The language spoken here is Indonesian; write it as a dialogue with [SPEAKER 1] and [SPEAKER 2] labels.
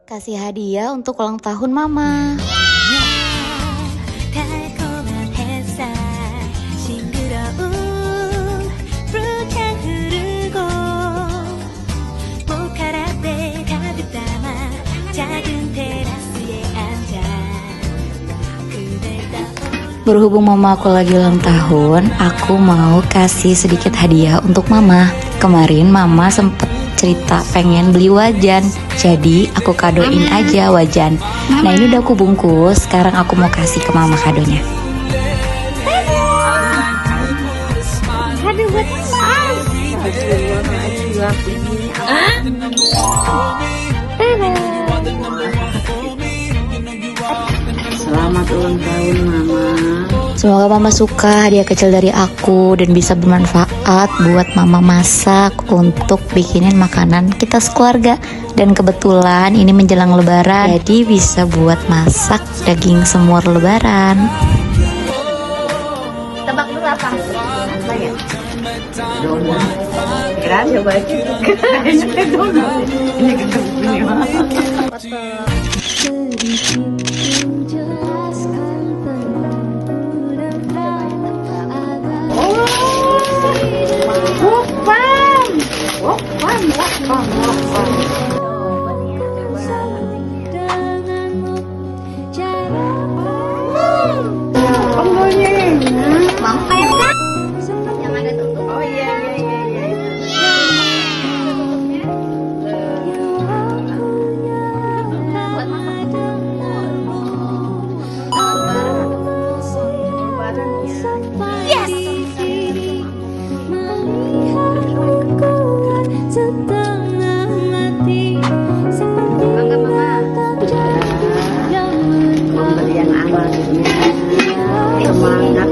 [SPEAKER 1] Kasih hadiah untuk ulang tahun mama. Berhubung mama aku lagi ulang tahun, aku mau kasih sedikit hadiah untuk mama. Kemarin mama sempet cerita pengen beli wajan, jadi aku kadoin aja wajan. Nah ini udah aku bungkus, sekarang aku mau kasih ke mama kadonya.
[SPEAKER 2] Kado buat Selamat ulang tahun mama.
[SPEAKER 1] Semoga mama suka hadiah kecil dari aku dan bisa bermanfaat buat mama masak untuk bikinin makanan kita sekeluarga. Dan kebetulan ini menjelang lebaran, jadi bisa buat masak daging semur lebaran.
[SPEAKER 2] Tebak dulu apa? Apa ya? Donat. Kira coba aja. Kayaknya donat. Ini ketemu yang ada tutup. Oh iya. Pemberian anak semangat